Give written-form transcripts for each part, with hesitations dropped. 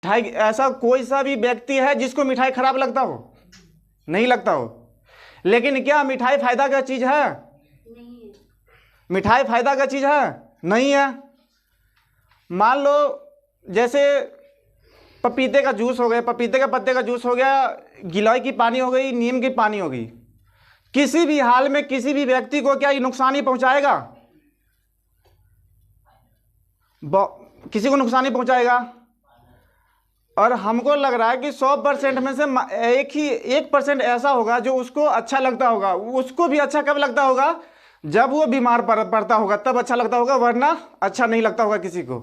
मिठाई, ऐसा कोई सा भी व्यक्ति है जिसको मिठाई खराब लगता हो? नहीं लगता हो। लेकिन क्या मिठाई फायदा का चीज है? नहीं है। मिठाई फायदा का चीज है? नहीं है। मान लो जैसे पपीते का जूस हो गया, पपीते के पत्ते का जूस हो गया, गिलोय की पानी हो गई, नीम की पानी हो गई, किसी भी हाल में किसी भी व्यक्ति को क्या ये नुकसान ही पहुंचाएगा? किसी को नुकसान ही पहुंचाएगा। और हमको लग रहा है कि 100% में से 1% ऐसा होगा जो उसको अच्छा लगता होगा। उसको भी अच्छा कब लगता होगा? जब वो बीमार पड़ता होगा, तब अच्छा लगता होगा, वरना अच्छा नहीं लगता होगा किसी को।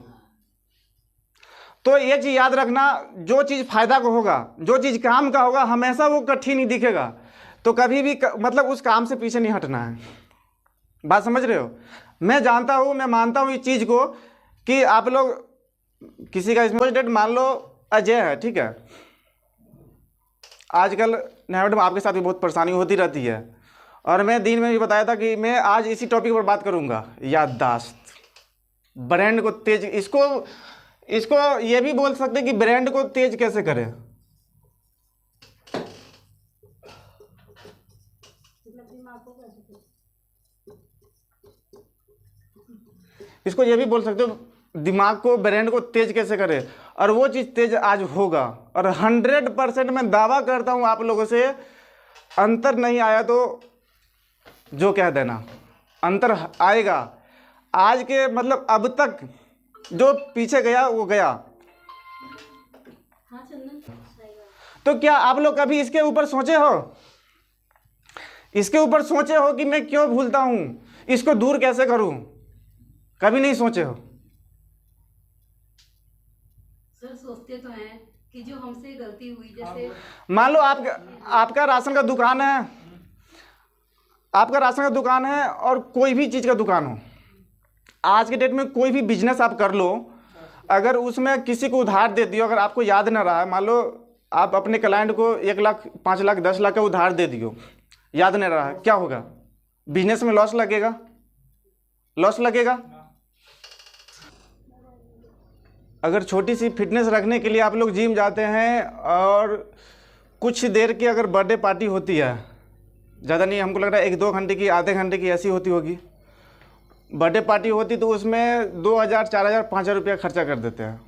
तो ये चीज याद रखना, जो चीज फायदा का होगा, जो चीज काम का होगा, हमेशा वो कठिन ही दिखेगा। तो कभी भी मतलब उस काम से पीछे नहीं हटना है। बात समझ रहे हो? मैं जानता हूं, मैं मानता हूं इस चीज को कि आप लोग किसी का इसमें डेट मान लो अजय है, ठीक है। आजकल मैडम आपके साथ भी बहुत परेशानी होती रहती है, और मैं दिन में भी बताया था कि मैं आज इसी टॉपिक पर बात करूंगा, याददाश्त। ब्रेन को तेज, इसको ये भी बोल सकते कि ब्रेन को तेज कैसे करें। इसको ये भी बोल सकते हो दिमाग को, ब्रेन को तेज कैसे करें। और वो चीज़ तेज आज होगा, और 100% मैं दावा करता हूं आप लोगों से, अंतर नहीं आया तो जो कह देना, अंतर आएगा। आज के मतलब अब तक जो पीछे गया वो गया। हाँ चंदन, सही बात। तो क्या आप लोग कभी इसके ऊपर सोचे हो? इसके ऊपर सोचे हो कि मैं क्यों भूलता हूं, इसको दूर कैसे करूं? कभी नहीं सोचे हो? सर सोचते तो हैं कि जो हमसे गलती हुई, जैसे मान लो आपका राशन का दुकान है, आपका राशन का दुकान है, और कोई भी चीज़ का दुकान हो, आज के डेट में कोई भी बिजनेस आप कर लो, अगर उसमें किसी को उधार दे दियो, अगर आपको याद ना रहा, मान लो आप अपने क्लाइंट को 1 लाख, 5 लाख, 10 लाख का उधार दे दियो, याद नहीं रहा, क्या होगा? बिजनेस में लॉस लगेगा, लॉस लगेगा। अगर छोटी सी फिटनेस रखने के लिए आप लोग जिम जाते हैं, और कुछ देर की अगर बर्थडे पार्टी होती है, ज़्यादा नहीं, हमको लग रहा है 1-2 घंटे की, आधे घंटे की ऐसी होती होगी बर्थडे पार्टी होती, तो उसमें 2000, 4000, 5000 रुपया खर्चा कर देते हैं।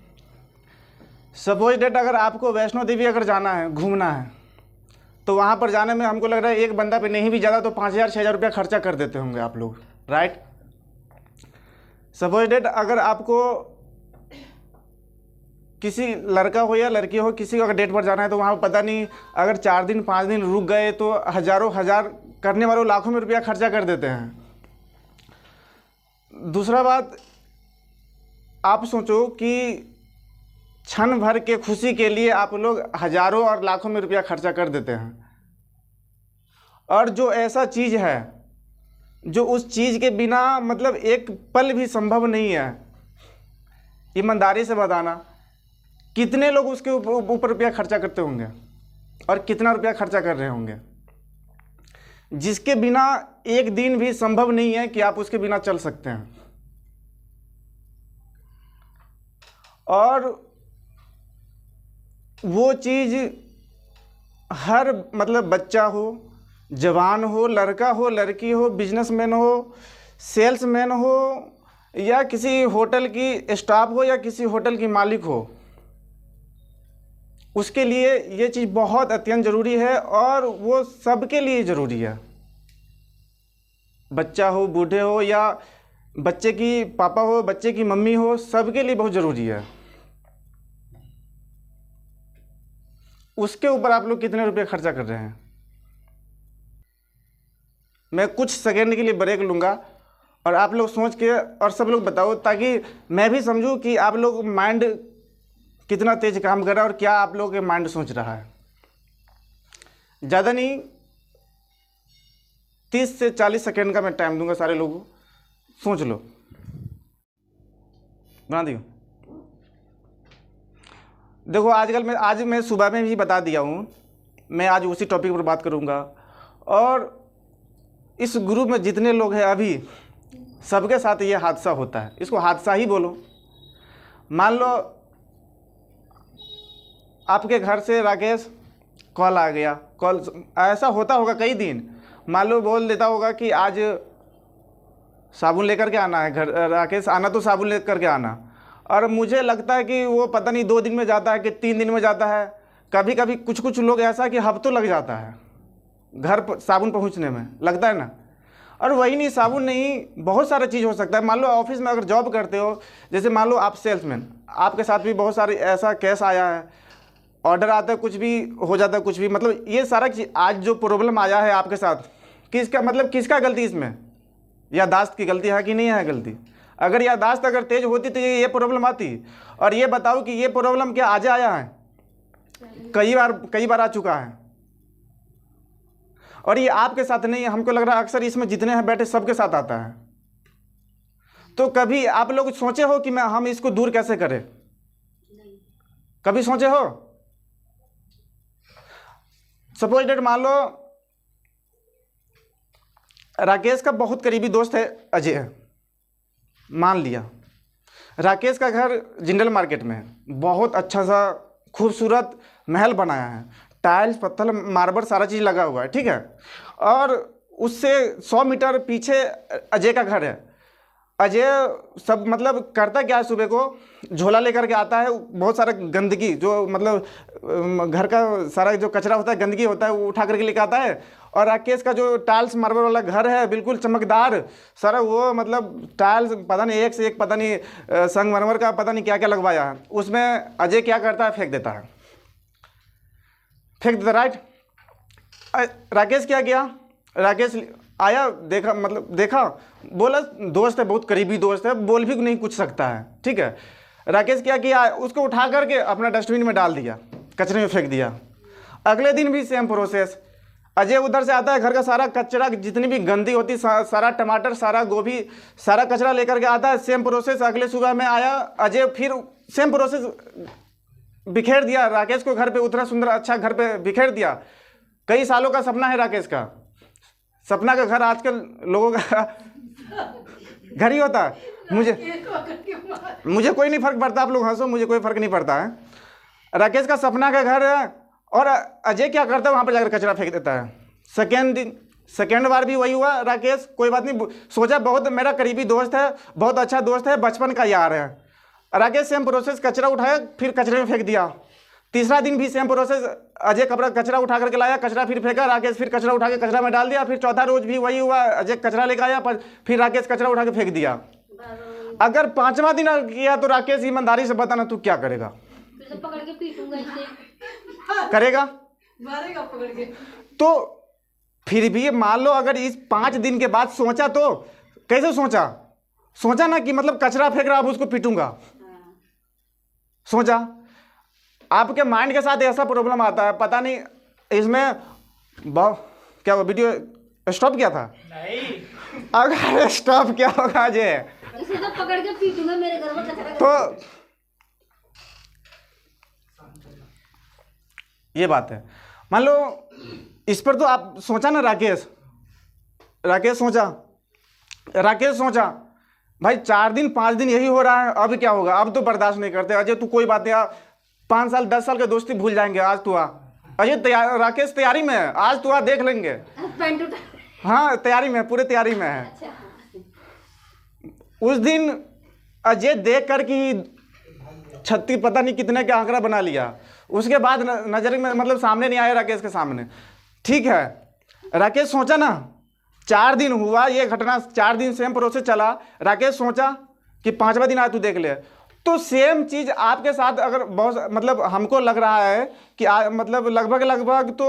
सपोज डेट अगर आपको वैष्णो देवी अगर जाना है, घूमना है, तो वहाँ पर जाने में हमको लग रहा है एक बंदा पे नहीं भी ज़्यादा तो 5000, 6000 रुपया खर्चा कर देते होंगे आप लोग, राइट। सपोज डेट अगर आपको किसी लड़का हो या लड़की हो, किसी को अगर डेट पर जाना है, तो वहाँ पर पता नहीं अगर 4 दिन 5 दिन रुक गए तो हज़ारों हज़ार करने वालों लाखों में रुपया खर्चा कर देते हैं। दूसरा बात, आप सोचो कि क्षण भर के खुशी के लिए आप लोग हज़ारों और लाखों में रुपया खर्चा कर देते हैं। और जो ऐसा चीज़ है जो उस चीज़ के बिना मतलब एक पल भी संभव नहीं है, ईमानदारी से बताना कितने लोग उसके ऊपर रुपया खर्चा करते होंगे, और कितना रुपया खर्चा कर रहे होंगे, जिसके बिना एक दिन भी संभव नहीं है कि आप उसके बिना चल सकते हैं। और वो चीज़ हर मतलब बच्चा हो, जवान हो, लड़का हो, लड़की हो, बिजनेसमैन हो, सेल्समैन हो, या किसी होटल की स्टाफ हो, या किसी होटल की मालिक हो, उसके लिए ये चीज़ बहुत अत्यंत ज़रूरी है, और वो सबके लिए ज़रूरी है। बच्चा हो, बूढ़े हो, या बच्चे की पापा हो, बच्चे की मम्मी हो, सबके लिए बहुत ज़रूरी है। उसके ऊपर आप लोग कितने रुपए खर्चा कर रहे हैं? मैं कुछ सेकेंड के लिए ब्रेक लूँगा, और आप लोग सोच के और सब लोग बताओ, ताकि मैं भी समझूं कि आप लोग माइंड कितना तेज काम कर रहा है, और क्या आप लोगों के माइंड सोच रहा है। ज़्यादा नहीं, 30 से 40 सेकेंड का मैं टाइम दूंगा, सारे लोगों सोच लो, बना दियो। देखो आज मैं सुबह में भी बता दिया हूँ, मैं आज उसी टॉपिक पर बात करूँगा। और इस ग्रुप में जितने लोग हैं अभी, सबके साथ ये हादसा होता है, इसको हादसा ही बोलो। मान लो आपके घर से राकेश कॉल आ गया, कॉल ऐसा होता होगा कई दिन, मान लो बोल देता होगा कि आज साबुन लेकर के आना है, घर राकेश आना तो साबुन लेकर के आना, और मुझे लगता है कि वो पता नहीं 2 दिन में जाता है कि 3 दिन में जाता है, कभी कभी कुछ कुछ लोग ऐसा कि हफ्तों लग जाता है घर पर साबुन पहुंचने में, लगता है ना। और वही नहीं, साबुन नहीं, बहुत सारा चीज़ हो सकता है। मान लो ऑफिस में अगर जॉब करते हो, जैसे मान लो आप सेल्समैन, आपके साथ भी बहुत सारे ऐसा केस आया है, ऑर्डर आता है, कुछ भी हो जाता है, कुछ भी, मतलब ये सारा चीज़ आज जो प्रॉब्लम आया है आपके साथ, किसका मतलब किसका गलती इसमें? यादाश्त की गलती है कि नहीं है गलती? अगर यादाश्त अगर तेज होती तो ये प्रॉब्लम आती। और ये बताओ कि ये प्रॉब्लम क्या आज आया है? कई बार आ चुका है, और ये आपके साथ नहीं है, हमको लग रहा है अक्सर इसमें जितने हैं बैठे सबके साथ आता है। तो कभी आप लोग सोचे हो कि हम इसको दूर कैसे करें? कभी सोचे हो? सपोज डेट मान लो राकेश का बहुत करीबी दोस्त है अजय, मान लिया राकेश का घर जिंदल मार्केट में है, बहुत अच्छा सा खूबसूरत महल बनाया है, टाइल्स पत्थर मार्बल सारा चीज़ लगा हुआ है, ठीक है। और उससे 100 मीटर पीछे अजय का घर है। अजय सब मतलब करता क्या है, सुबह को झोला लेकर के आता है, बहुत सारा गंदगी जो मतलब घर का सारा जो कचरा होता है, गंदगी होता है, वो उठा करके लेकर आता है। और राकेश का जो टाइल्स मार्बल वाला घर है बिल्कुल चमकदार सारा, वो मतलब टाइल्स पता नहीं एक से एक, पता नहीं संगमरमर का पता नहीं क्या क्या लगवाया है उसमें। अजय क्या करता है, फेंक देता है, फेंक देता, राइट। राकेश क्या किया, राकेश आया, देखा, मतलब देखा, बोला दोस्त है, बहुत करीबी दोस्त है, बोल भी नहीं कुछ सकता है, ठीक है। राकेश क्या किया, उसको उठा करके अपना डस्टबिन में डाल दिया, कचरे में फेंक दिया। अगले दिन भी सेम प्रोसेस, अजय उधर से आता है, घर का सारा कचरा जितनी भी गंदी होती, सारा टमाटर, सारा गोभी, सारा कचरा लेकर के आता है, सेम प्रोसेस। अगले सुबह में आया अजय, फिर सेम प्रोसेस बिखेर दिया राकेश को, घर पे उतना सुंदर अच्छा घर पे बिखेर दिया। कई सालों का सपना है राकेश का, सपना का घर आजकल लोगों का घर ही होता है। मुझे कोई नहीं फर्क पड़ता, आप लोग हंसो, मुझे कोई फर्क नहीं पड़ता है। राकेश का सपना का घर है, और अजय क्या करता है, वहाँ पर जाकर कचरा फेंक देता है। सेकेंड बार भी वही हुआ। राकेश कोई बात नहीं, सोचा बहुत मेरा करीबी दोस्त है, बहुत अच्छा दोस्त है, बचपन का यार है। राकेश सेम प्रोसेस, कचरा उठाया फिर कचरे में फेंक दिया। तीसरा दिन भी सेम प्रोसेस, अजय कचरा उठा करके लाया, कचरा फिर फेंका, राकेश फिर कचरा उठा के कचरा में डाल दिया। फिर चौथा रोज भी वही हुआ, अजय कचरा लेकर आया, फिर राकेश कचरा उठा के फेंक दिया। अगर 5वां दिन किया तो राकेश ईमानदारी से बताना तू क्या करेगा? फिर तो पकड़ के पीटूंगा इसे। करेगा? मारेगा पकड़ के। तो फिर भी मान लो अगर इस 5 दिन के बाद सोचा, तो कैसे सोचा? सोचा ना कि मतलब कचरा फेंक रहा, अब उसको पीटूंगा, सोचा? आपके माइंड के साथ ऐसा प्रॉब्लम आता है, पता नहीं इसमें क्या हुआ, वीडियो स्टॉप किया था? नहीं। अगर स्टॉप क्या होगा अजय, इसे तो पकड़ के पीटूंगा, मेरे घर में कचरा। तो ये बात है। मान लो इस पर तो आप सोचा ना, राकेश सोचा भाई 4 दिन 5 दिन यही हो रहा है, अब क्या होगा, अब तो बर्दाश्त नहीं करते। अजय तू कोई बात नहीं, 5 साल 10 साल के दोस्ती भूल जाएंगे, आज तू आ। अजय राकेश तैयारी में है, आज तू आ, देख लेंगे। हाँ तैयारी में, पूरे तैयारी में है। अच्छा। उस दिन अजय देख कर कि 36 पता नहीं कितने का आंकड़ा बना लिया, उसके बाद नजर में मतलब सामने नहीं आया राकेश के सामने, ठीक है। राकेश सोचा ना, 4 दिन हुआ ये घटना, 4 दिन सेम प्रोसेस चला। राकेश सोचा कि 5वां दिन आया तू देख ले। तो सेम चीज आपके साथ अगर बहुत मतलब हमको लग रहा है कि मतलब लगभग तो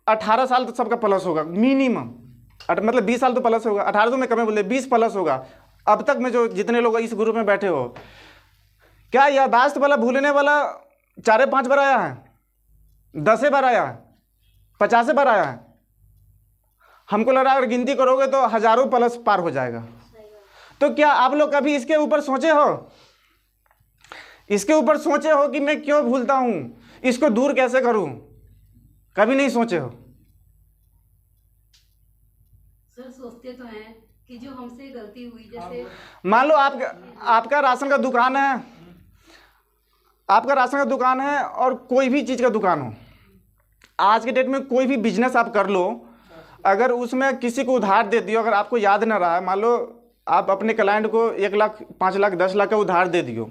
18 साल तो सबका प्लस होगा मिनिमम, मतलब 20 साल तो प्लस होगा, 18 तो मैं कम बोले 20 प्लस होगा अब तक में, जो जितने लोग इस ग्रुप में बैठे हो। क्या यादाश्त वाला, भूलने वाला 4-5 बार आया है, 10 बार आया है, 50 बार आया है? हमको लग रहा है अगर गिनती करोगे तो हजारों प्लस पार हो जाएगा। तो क्या आप लोग कभी इसके ऊपर सोचे हो, कि मैं क्यों भूलता हूं, इसको दूर कैसे करूं? कभी नहीं सोचे हो? सर सोचते तो हैं कि जो हमसे गलती हुई, जैसे मान लो आपका राशन का दुकान है, आपका राशन का दुकान है और कोई भी चीज़ का दुकान हो, आज के डेट में कोई भी बिजनेस आप कर लो, अगर उसमें किसी को उधार दे दियो, अगर आपको याद ना रहा, मान लो आप अपने क्लाइंट को 1 लाख 5 लाख 10 लाख का उधार दे दियो,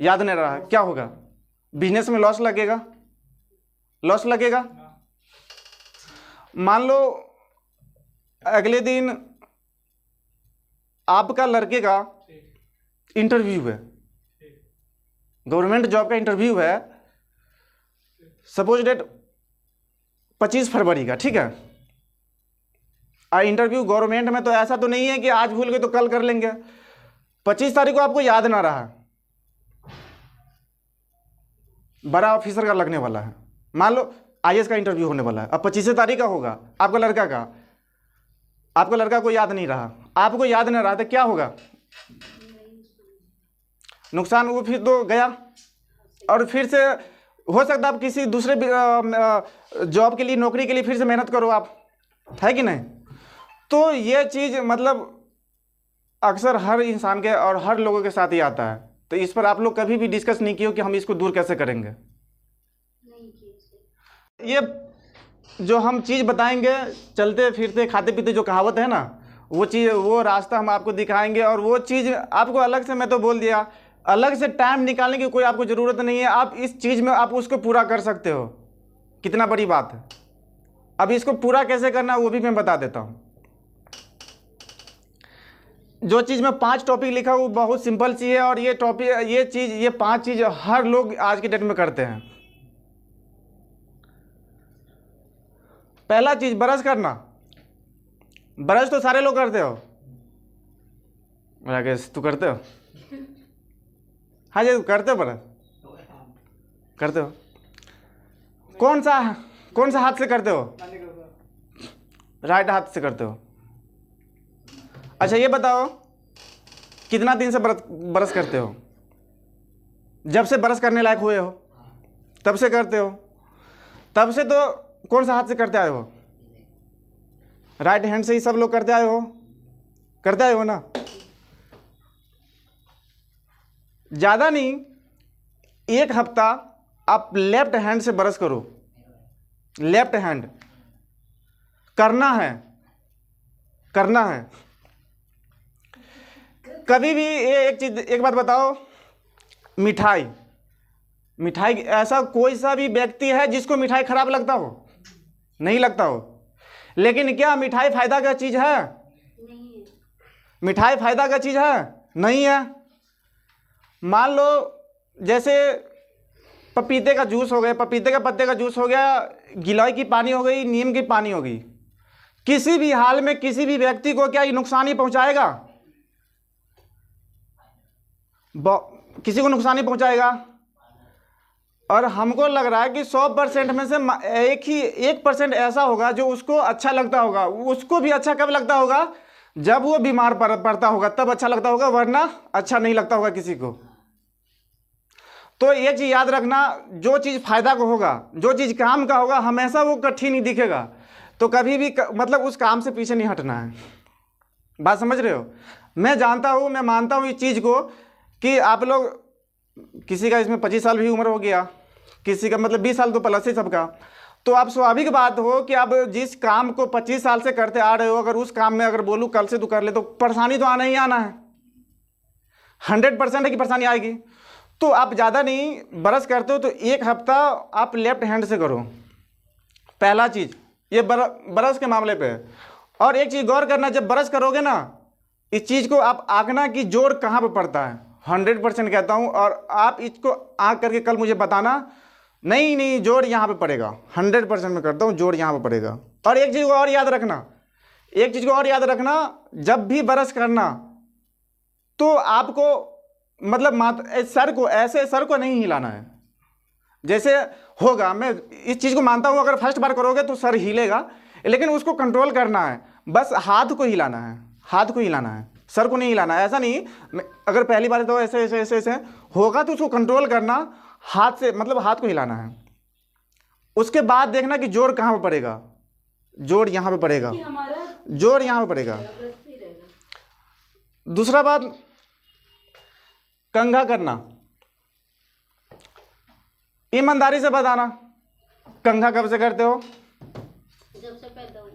याद नहीं रहा, क्या होगा? बिजनेस में लॉस लगेगा, लॉस लगेगा। मान लो अगले दिन आपका लड़के का इंटरव्यू है, गवर्नमेंट जॉब का इंटरव्यू है, सपोज डेट 25 फरवरी का, ठीक है। और इंटरव्यू गवर्नमेंट में तो ऐसा तो नहीं है कि आज भूल गए तो कल कर लेंगे। 25 तारीख को आपको याद ना रहा, बड़ा ऑफिसर का लगने वाला है, मान लो आईएएस का इंटरव्यू होने वाला है, अब 25 तारीख का होगा आपका लड़का का, आपका लड़का को याद नहीं रहा, आपको याद नहीं रहा तो क्या होगा? नुकसान। वो फिर तो गया, और फिर से हो सकता है आप किसी दूसरे जॉब के लिए, नौकरी के लिए फिर से मेहनत करो आप, है कि नहीं? तो ये चीज़ मतलब अक्सर हर इंसान के और हर लोगों के साथ ही आता है। तो इस पर आप लोग कभी भी डिस्कस नहीं किए कि हम इसको दूर कैसे करेंगे? ये जो हम चीज़ बताएंगे, चलते फिरते खाते पीते जो कहावत है ना, वो चीज़, वो रास्ता हम आपको दिखाएंगे, और वो चीज़ आपको अलग से, मैं तो बोल दिया, अलग से टाइम निकालने की कोई आपको ज़रूरत नहीं है। आप इस चीज़ में आप उसको पूरा कर सकते हो, कितना बड़ी बात है। अब इसको पूरा कैसे करना वो भी मैं बता देता हूँ। जो चीज़ में 5 टॉपिक लिखा वो बहुत सिंपल चीज़ है, और ये टॉपिक, ये चीज़, ये 5 चीज़ हर लोग आज के डेट में करते हैं। पहला चीज़, ब्रश करना। ब्रश तो सारे लोग करते हो, राकेश तू करते हो? हाँ जी, करते हो ब्रश? करते हो? कौन सा हाथ से करते हो? राइट हाथ से करते हो। अच्छा ये बताओ, कितना दिन से ब्रश करते हो? जब से ब्रश करने लायक हुए हो तब से करते हो? तब से तो कौन सा हाथ से करते आए हो? राइट हैंड से ही सब लोग करते आए हो ना? ज़्यादा नहीं, 1 हफ्ता आप लेफ्ट हैंड से ब्रश करो। लेफ्ट हैंड करना है। कभी भी एक बात बताओ, मिठाई, ऐसा कोई सा भी व्यक्ति है जिसको मिठाई खराब लगता हो? नहीं लगता हो। लेकिन क्या मिठाई फायदा का चीज़ है? नहीं है। मिठाई फायदा का चीज़ है? नहीं है। मान लो जैसे पपीते का जूस हो गया, पपीते के पत्ते का जूस हो गया, गिलोय की पानी हो गई, नीम की पानी हो गई, किसी भी हाल में किसी भी व्यक्ति को क्या ये नुकसान ही पहुंचाएगा? किसी को नुकसान ही पहुंचाएगा। और हमको लग रहा है कि 100% में से 1% ऐसा होगा जो उसको अच्छा लगता होगा। उसको भी अच्छा कब लगता होगा? जब वो बीमार पड़ता होगा तब अच्छा लगता होगा, वरना अच्छा नहीं लगता होगा किसी को। तो ये चीज़ याद रखना, जो चीज़ फायदा को होगा, जो चीज़ काम का होगा, हमेशा वो कठिन ही दिखेगा। तो कभी भी मतलब उस काम से पीछे नहीं हटना है। बात समझ रहे हो? मैं जानता हूँ, मैं मानता हूँ इस चीज़ को कि आप लोग, किसी का इसमें 25 साल भी उम्र हो गया, किसी का मतलब 20 साल तो प्लस ही सबका। तो आप स्वाभाविक बात हो कि आप जिस काम को 25 साल से करते आ रहे हो, अगर उस काम में अगर बोलूँ कल से तू कर ले, तो परेशानी तो आना ही आना है। 100% है कि परेशानी आएगी। तो आप ज़्यादा नहीं ब्रश करते हो तो 1 हफ्ता आप लेफ्ट हैंड से करो। पहला चीज़ ये ब्रश के मामले पे है। और एक चीज़ गौर करना, जब ब्रश करोगे ना, इस चीज़ को आप आंकना कि जोड़ कहाँ पे पड़ता है। 100% कहता हूँ, और आप इसको आंक करके कल मुझे बताना, नहीं जोड़ यहाँ पे पड़ेगा। 100% मैं करता हूँ, जोड़ यहाँ पे पड़ेगा। और एक चीज़ को और याद रखना, जब भी ब्रश करना तो आपको मतलब सर को नहीं हिलाना है। जैसे होगा, मैं इस चीज़ को मानता हूँ, अगर फर्स्ट बार करोगे तो सर हिलेगा, लेकिन उसको कंट्रोल करना है। बस हाथ को हिलाना है, सर को नहीं हिलाना है। ऐसा नहीं, अगर पहली बार तो ऐसे होगा तो उसको कंट्रोल करना, हाथ से मतलब हाथ को हिलाना है। उसके बाद देखना कि जोड़ कहाँ पे पड़ेगा। जोड़ यहाँ पे पड़ेगा, जोड़ यहाँ पे पड़ेगा। दूसरा बात, कंघा करना। ईमानदारी से बताना, कंघा कब से करते हो? जब से पैदा हुआ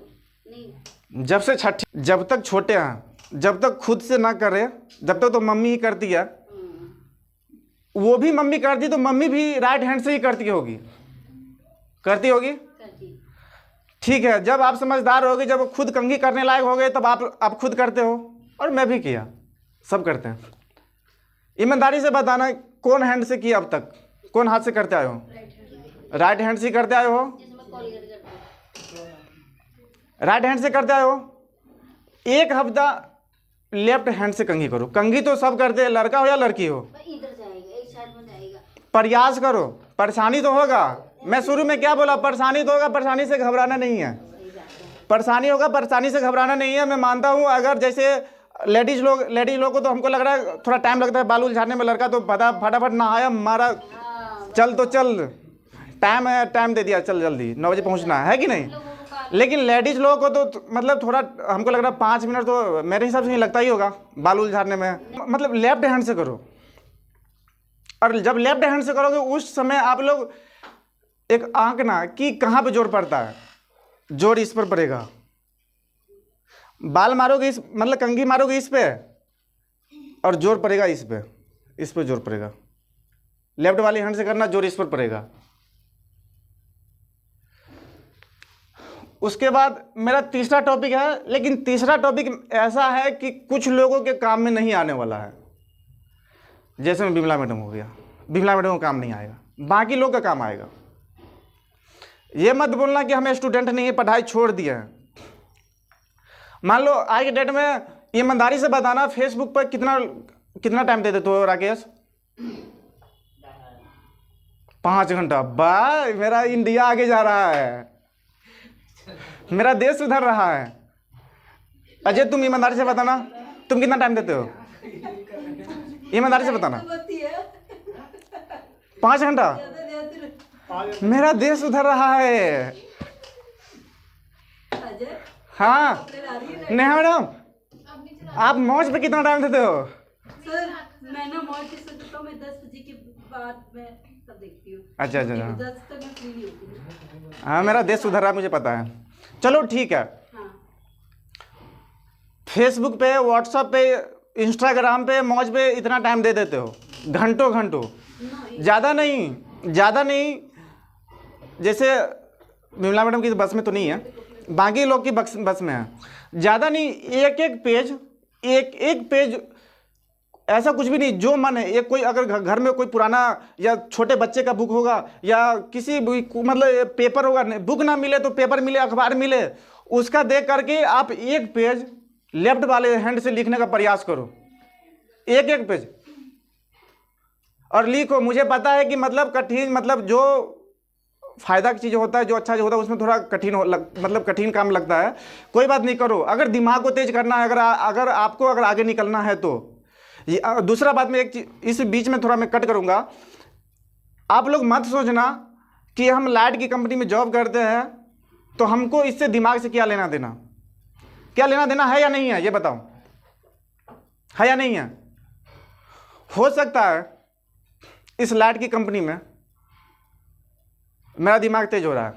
नहीं। जब से छठी, जब तक छोटे हैं, जब तक खुद से ना करे, जब तक तो मम्मी ही करती है। वो भी मम्मी करती तो मम्मी भी राइट हैंड से ही करती होगी, करती होगी। करती। ठीक है, जब आप समझदार होगे, जब खुद कंघी करने लायक हो गए, तब आप खुद करते हो, और मैं भी किया, सब करते हैं। ईमानदारी से बताना, कौन हैंड से किया अब तक, कौन हाथ से करते आए हो? राइट हैंड से करते आए हो, जिसमें कॉलगेट करते हैं। राइट हैंड से करते आए हो। एक हफ्ता लेफ्ट हैंड से कंघी करो। कंघी तो सब करते हैं, लड़का हो या लड़की हो। भाई इधर जाएगा, एक साइड में जाएगा। प्रयास करो, परेशानी तो होगा। मैं शुरू में क्या बोला, परेशानी तो होगा, परेशानी से घबराना नहीं है। परेशानी होगा, परेशानी से घबराना नहीं है। मैं मानता हूँ, अगर जैसे लेडीज लोग को तो हमको लग रहा है थोड़ा टाइम लगता है बाल उलझाने में, लड़का तो फटाफट नहाया, मारा, चल तो चल, टाइम है, टाइम दे दिया, चल जल्दी 9 बजे पहुँचना है कि नहीं। लेकिन लेडीज लोगों को तो मतलब थोड़ा हमको लग रहा है 5 मिनट तो मेरे हिसाब से नहीं लगता ही होगा बाल उलझाने में। मतलब लेफ्ट हैंड से करो, और जब लेफ्ट हैंड से करोगे उस समय आप लोग एक आंकना कि कहाँ पे जोर पड़ता है। जोर इस पर पड़ेगा, बाल मारोगे इस, मतलब कंघी मारोगे इस पे, और जोर पड़ेगा इस पे जोर पड़ेगा। लेफ्ट वाली हैंड से करना, जोर इस पर पड़ेगा। उसके बाद मेरा तीसरा टॉपिक है, लेकिन तीसरा टॉपिक ऐसा है कि कुछ लोगों के काम में नहीं आने वाला है। जैसे में बिमला मैडम हो गया, बिमला मैडम का काम नहीं आएगा, बाकी लोग का काम आएगा। ये मत बोलना कि हमें स्टूडेंट नहीं है, पढ़ाई छोड़ दिया है। मान लो आज के डेट में ईमानदारी से बताना, फेसबुक पर कितना टाइम दे देते हो राकेश? 5 घंटा। वाह, मेरा इंडिया आगे जा रहा है, मेरा देश सुधर रहा है। अजय, तुम ईमानदारी से बताना, तुम कितना टाइम देते हो? ईमानदारी से बताना। 5 घंटा। मेरा देश सुधर रहा है। हाँ नेहा मैडम, आप मौज पे कितना टाइम देते हो? सर मैं ना मौज पे सोचता हूँ, मैं 10 बजे के बाद मैं तब देखती हूँ। अच्छा 10 तक मैं फ्री नहीं होती। हाँ, मेरा देश सुधर रहा है, मुझे पता है। चलो ठीक है। हाँ। फेसबुक पे, व्हाट्सएप पे, इंस्टाग्राम पे, मौज पे इतना टाइम दे देते हो, घंटों। ज़्यादा नहीं, जैसे विमला मैडम की बस में तो नहीं है, बाकी लोग की बस में है। ज़्यादा नहीं, एक पेज ऐसा कुछ भी नहीं, जो मन है। एक कोई अगर घर में कोई पुराना या छोटे बच्चे का बुक होगा, या किसी मतलब पेपर होगा, बुक ना मिले तो पेपर मिले, अखबार मिले, उसका देख करके आप एक पेज लेफ्ट वाले हैंड से लिखने का प्रयास करो, एक पेज, और लिखो। मुझे पता है कि मतलब कठिन, मतलब जो फायदा की चीज़ होता है, जो अच्छा होता है, उसमें थोड़ा मतलब कठिन काम लगता है। कोई बात नहीं, करो। अगर दिमाग को तेज करना है, अगर आपको आगे निकलना है तो। दूसरा बात में एक चीज इस बीच में थोड़ा मैं कट करूंगा। आप लोग मत सोचना कि हम लाइट की कंपनी में जॉब करते हैं तो हमको इससे दिमाग से क्या लेना देना है या नहीं है, ये बताओ, है या नहीं है? हो सकता है इस लाइट की कंपनी में मेरा दिमाग तेज हो रहा है,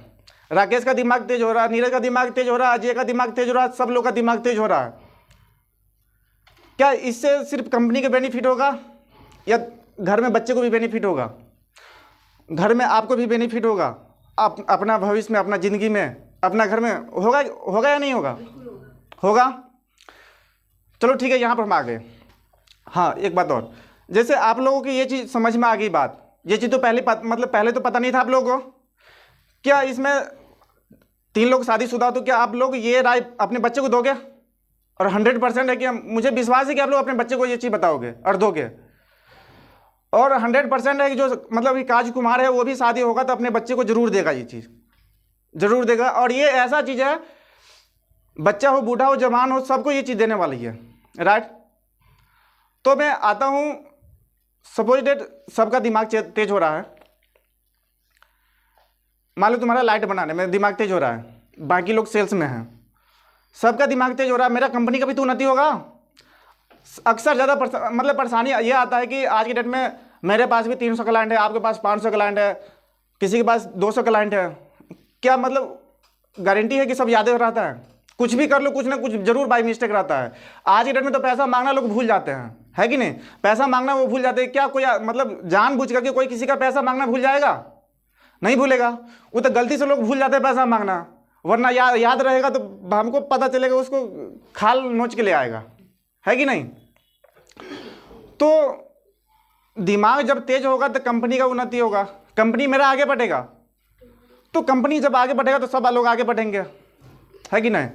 राकेश का दिमाग तेज हो रहा है, नीरज का दिमाग तेज हो रहा है, अजय का दिमाग तेज हो रहा है, सब लोग का दिमाग तेज हो रहा है। क्या इससे सिर्फ कंपनी के बेनिफिट होगा, या घर में बच्चे को भी बेनिफिट होगा, घर में आपको भी बेनिफिट होगा, अपना भविष्य में, अपना ज़िंदगी में, अपना घर में होगा या नहीं होगा? चलो ठीक है, यहाँ पर हम आ गए। हाँ, एक बात और, जैसे आप लोगों की ये चीज़ समझ में आ गई बात, ये चीज़ तो पहले तो पता नहीं था आप लोगों को। क्या इसमें 3 लोग शादीशुदा, तो क्या आप लोग ये राय अपने बच्चे को दोगे? और 100% है कि मुझे विश्वास है कि आप लोग अपने बच्चे को ये चीज़ बताओगे और दोगे। और 100% है कि जो मतलब राजकुमार है वो भी शादी होगा तो अपने बच्चे को जरूर देगा, ये चीज़ जरूर देगा। और ये ऐसा चीज़ है, बच्चा हो, बूढ़ा हो, जवान हो, सबको ये चीज़ देने वाली है, राइट। तो मैं आता हूँ, सपोज डेट सबका दिमाग तेज हो रहा है। मान लो तुम्हारा लाइट बनाने में दिमाग तेज हो रहा है, बाकी लोग सेल्स में हैं, सबका दिमाग तेज हो रहा है, मेरा कंपनी का भी तो उन्नति होगा। अक्सर ज़्यादा मतलब परेशानी ये आता है कि आज की डेट में मेरे पास भी 300 क्लाइंट है, आपके पास 500 क्लाइंट है, किसी के पास 200 क्लाइंट है, क्या मतलब गारंटी है कि सब याद रहता है? कुछ भी कर लो, कुछ ना कुछ जरूर बाई मिस्टेक रहता है। आज के डेट में तो पैसा मांगना लोग भूल जाते हैं, है कि नहीं? पैसा मांगना वो भूल जाते हैं। क्या कोई मतलब जानबूझ करके कोई किसी का पैसा मांगना भूल जाएगा? नहीं भूलेगा। वो तो गलती से लोग भूल जाते हैं पैसा मांगना, वरना याद रहेगा तो हमको पता चलेगा, उसको खाल नोच के ले आएगा, है कि नहीं? तो दिमाग जब तेज होगा तो कंपनी का उन्नति होगा, कंपनी मेरा आगे बढ़ेगा। तो कंपनी जब आगे बढ़ेगा तो सब लोग आगे बढ़ेंगे, है कि नहीं?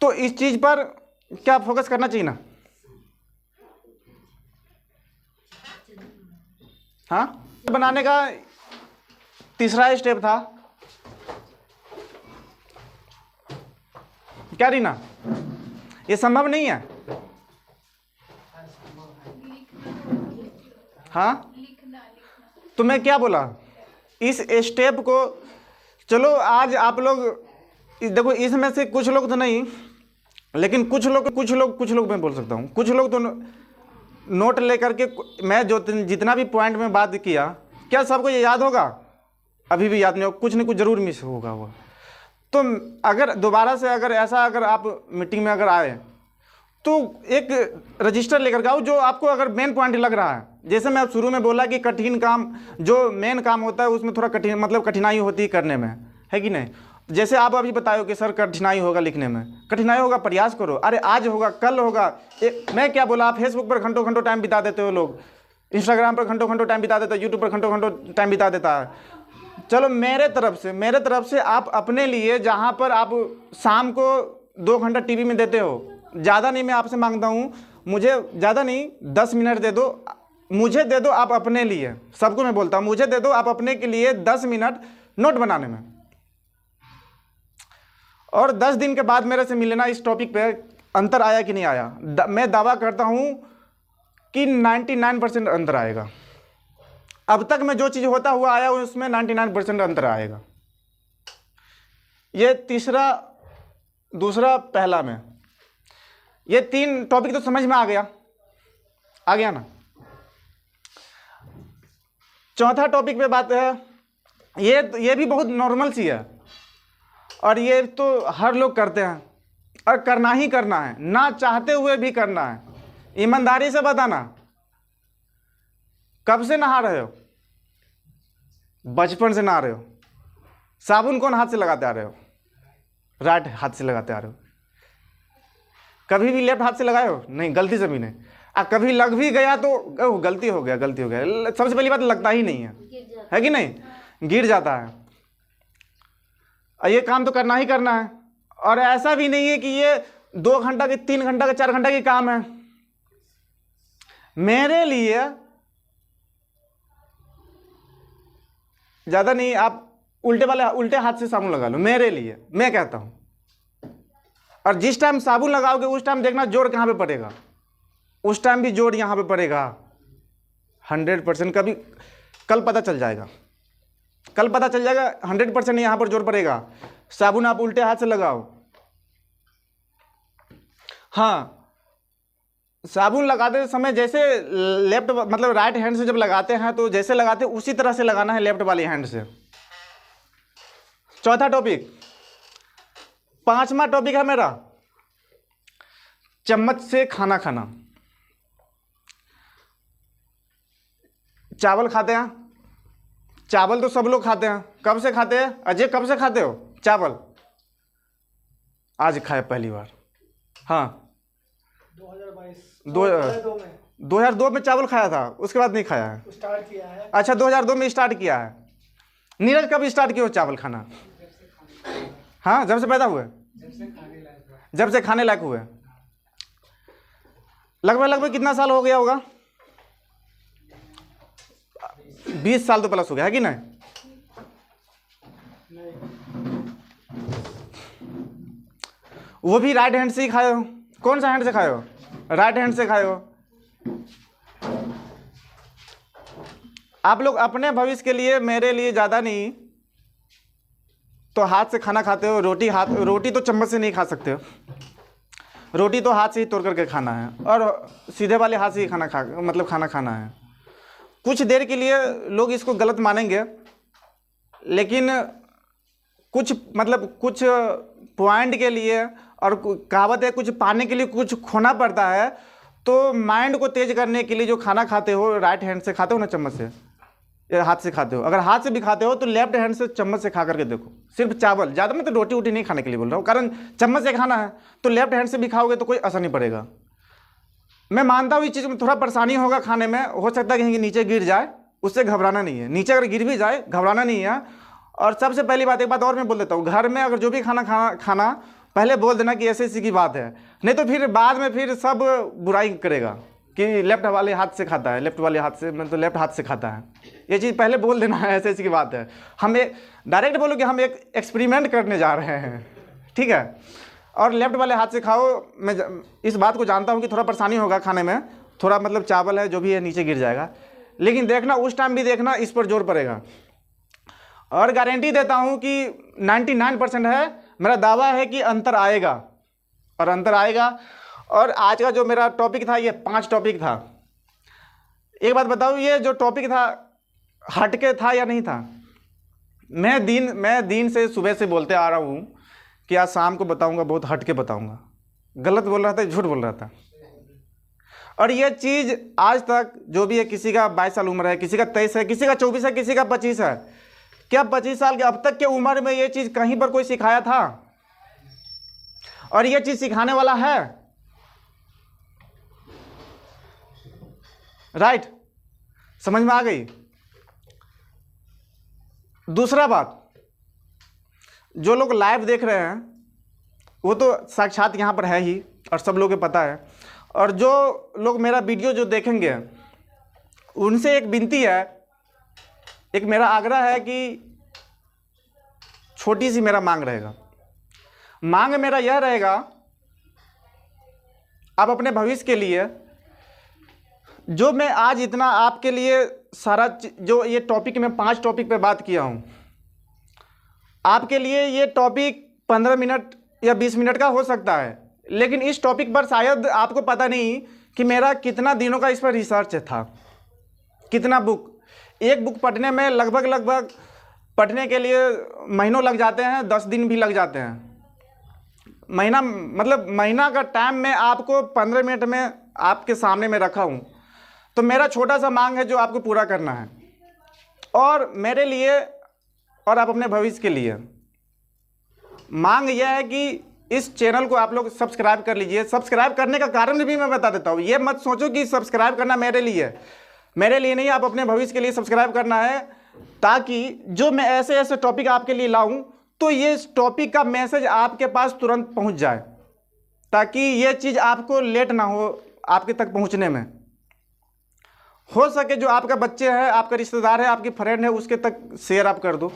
तो इस चीज़ पर क्या फोकस करना चाहिए ना? हाँ, बनाने का तीसरा स्टेप था क्या रीना? ये संभव नहीं है। हाँ, तो मैं क्या बोला, इस स्टेप को चलो आज आप लोग देखो, इसमें से कुछ लोग तो नहीं, लेकिन कुछ लोग मैं बोल सकता हूँ, कुछ लोग तो नोट लेकर के, मैं जो जितना भी पॉइंट में बात किया, क्या सबको ये याद होगा? अभी भी याद नहीं होगा, कुछ न कुछ जरूर मिस होगा वो। तो अगर दोबारा से अगर आप मीटिंग में अगर आए तो एक रजिस्टर लेकर के आओ, जो आपको अगर मेन पॉइंट लग रहा है। जैसे मैं शुरू में बोला कि कठिन काम, जो मेन काम होता है उसमें थोड़ा कठिनाई होती है करने में, है कि नहीं? जैसे आप अभी बताओ कि सर कठिनाई होगा लिखने में, कठिनाई होगा, प्रयास करो। अरे आज होगा, कल होगा। मैं क्या बोला, आप फेसबुक पर घंटों टाइम बिता देते हो, लोग इंस्टाग्राम पर घंटों टाइम बिता देते हो, यूट्यूब पर घंटों टाइम बिता देता है। चलो मेरे तरफ से आप अपने लिए, जहाँ पर आप शाम को 2 घंटा टीवी में देते हो, ज़्यादा नहीं, मैं आपसे मांगता हूँ, मुझे ज़्यादा नहीं 10 मिनट दे दो, मुझे दे दो आप अपने लिए। सबको मैं बोलता हूँ, मुझे दे दो आप अपने के लिए 10 मिनट नोट बनाने में, और 10 दिन के बाद मेरे से मिलना। इस टॉपिक पे अंतर आया कि नहीं आया? मैं दावा करता हूँ कि 99% अंतर आएगा। अब तक मैं जो चीज़ होता हुआ आया हूँ उसमें 99% अंतर आएगा। ये दूसरा पहला में, ये 3 टॉपिक तो समझ में आ गया ना? चौथा टॉपिक पे बात है, ये भी बहुत नॉर्मल सी है, और ये तो हर लोग करते हैं, और करना ही करना है, ना चाहते हुए भी करना है। ईमानदारी से बताना, कब से नहा रहे हो? बचपन से नहा रहे हो। साबुन कौन हाथ से लगाते आ रहे हो? राइट हाथ से लगाते आ रहे हो। कभी भी लेफ्ट हाथ से लगाए हो? नहीं, गलती से भी नहीं। कभी लग भी गया तो गलती हो गया। सबसे पहली बात, लगता ही नहीं है कि नहीं? गिर जाता है। ये काम तो करना ही करना है, और ऐसा भी नहीं है कि ये 2 घंटा के, 3 घंटा के, 4 घंटा की काम है। मेरे लिए ज़्यादा नहीं, आप उल्टे हाथ से साबुन लगा लो, मेरे लिए मैं कहता हूँ। और जिस टाइम साबुन लगाओगे उस टाइम देखना जोर कहाँ पे पड़ेगा, उस टाइम भी जोर यहाँ पे पड़ेगा 100%। कभी कल पता चल जाएगा 100% यहाँ पर जोर पड़ेगा। साबुन आप उल्टे हाथ से लगाओ। हाँ, साबुन लगाते समय जैसे लेफ्ट मतलब राइट हैंड से जब लगाते हैं तो जैसे लगाते हैं उसी तरह से लगाना है लेफ्ट वाली हैंड से। चौथा टॉपिक। 5वां टॉपिक है मेरा, चम्मच से खाना खाना। चावल खाते हैं, चावल तो सब लोग खाते हैं। कब से खाते हैं अजय? कब से खाते हो चावल? आज खाए पहली बार। हाँ, 2002 में चावल खाया था, उसके बाद नहीं खाया है। स्टार्ट किया है। अच्छा, 2002 में स्टार्ट किया है। नीरज कब स्टार्ट किया हो चावल खाना? हाँ, जब से पैदा हुए, जब से खाने लायक हुए। लगभग कितना साल हो गया होगा? 20 साल तो प्लस हो गया, है कि नहीं? वो भी राइट हैंड से ही खाए हो। कौन सा हैंड से खाए हो? राइट हैंड से खाए हो। आप लोग अपने भविष्य के लिए, मेरे लिए ज़्यादा नहीं तो हाथ से खाना खाते हो। रोटी तो चम्मच से नहीं खा सकते हो। रोटी तो हाथ से ही तोड़ करके खाना है, और सीधे वाले हाथ से ही खाना खाना है। कुछ देर के लिए लोग इसको गलत मानेंगे, लेकिन कुछ मतलब कुछ पॉइंट के लिए और कहावत है कुछ पाने के लिए कुछ खोना पड़ता है। तो माइंड को तेज करने के लिए जो खाना खाते हो राइट हैंड से खाते हो ना, चम्मच से या हाथ से खाते हो, अगर हाथ से भी खाते हो तो लेफ्ट हैंड से चम्मच से खा करके देखो। सिर्फ चावल, ज़्यादा मतलब रोटी वोटी नहीं खाने के लिए बोल रहा हूँ, कारण चम्मच से खाना है तो लेफ्ट हैंड से भी खाओगे तो कोई असर नहीं पड़ेगा। मैं मानता हूँ इस चीज़ में थोड़ा परेशानी होगा खाने में, हो सकता है कहीं नीचे गिर जाए, उससे घबराना नहीं है। नीचे अगर गिर भी जाए घबराना नहीं है। और सबसे पहली बात, एक बात और मैं बोल देता हूँ, घर में अगर जो भी खाना पहले बोल देना कि ऐसे ऐसी की बात है, नहीं तो फिर बाद में फिर सब बुराई करेगा कि लेफ्ट वाले हाथ से खाता है, लेफ्ट वाले हाथ से मतलब लेफ्ट हाथ से खाता है। ये चीज़ पहले बोल देना है, ऐसे ऐसी की बात है। हम एक डायरेक्ट बोलो कि हम एक एक्सपेरिमेंट करने जा रहे हैं, ठीक है, और लेफ्ट वाले हाथ से खाओ। मैं इस बात को जानता हूँ कि थोड़ा परेशानी होगा खाने में, थोड़ा मतलब चावल है जो भी है नीचे गिर जाएगा, लेकिन देखना उस टाइम भी देखना इस पर जोर पड़ेगा। और गारंटी देता हूँ कि 99% है, मेरा दावा है कि अंतर आएगा और अंतर आएगा। और आज का जो मेरा टॉपिक था ये 5 टॉपिक था। एक बात बताओ, ये जो टॉपिक था हटके था या नहीं था? मैं दिन से सुबह से बोलते आ रहा हूँ कि आज शाम को बताऊँगा, बहुत हटके बताऊँगा। गलत बोल रहा था, झूठ बोल रहा था। और ये चीज़ आज तक जो भी है, किसी का 22 साल उम्र है, किसी का 23 है, किसी का 24 है, किसी का 25 है, क्या 25 साल के अब तक के उम्र में ये चीज़ कहीं पर कोई सिखाया था? और ये चीज़ सिखाने वाला है? राइट, समझ में आ गई? दूसरा बात, जो लोग लाइव देख रहे हैं वो तो साक्षात यहाँ पर है ही और सब लोगों को पता है। और जो लोग मेरा वीडियो जो देखेंगे उनसे एक विनती है, एक मेरा आग्रह है कि छोटी सी मेरा मांग रहेगा। मांग मेरा यह रहेगा, आप अपने भविष्य के लिए जो मैं आज इतना आपके लिए सारा जो ये टॉपिक में 5 टॉपिक पे बात किया हूँ, आपके लिए ये टॉपिक 15 मिनट या 20 मिनट का हो सकता है, लेकिन इस टॉपिक पर शायद आपको पता नहीं कि मेरा कितना दिनों का इस पर रिसर्च था, कितना बुक। एक बुक पढ़ने में लगभग पढ़ने के लिए महीनों लग जाते हैं, 10 दिन भी लग जाते हैं। महीना मतलब महीना का टाइम मैं आपको 15 मिनट में आपके सामने में रखा हूँ। तो मेरा छोटा सा मांग है जो आपको पूरा करना है, और मेरे लिए और आप अपने भविष्य के लिए मांग यह है कि इस चैनल को आप लोग सब्सक्राइब कर लीजिए। सब्सक्राइब करने का कारण भी मैं बता देता हूँ। ये मत सोचो कि सब्सक्राइब करना मेरे लिए नहीं, आप अपने भविष्य के लिए सब्सक्राइब करना है, ताकि जो मैं ऐसे ऐसे टॉपिक आपके लिए लाऊं तो ये टॉपिक का मैसेज आपके पास तुरंत पहुंच जाए, ताकि ये चीज़ आपको लेट ना हो आपके तक पहुंचने में। हो सके जो आपका बच्चे है, आपका रिश्तेदार है, आपकी फ्रेंड है, उसके तक शेयर आप कर दो।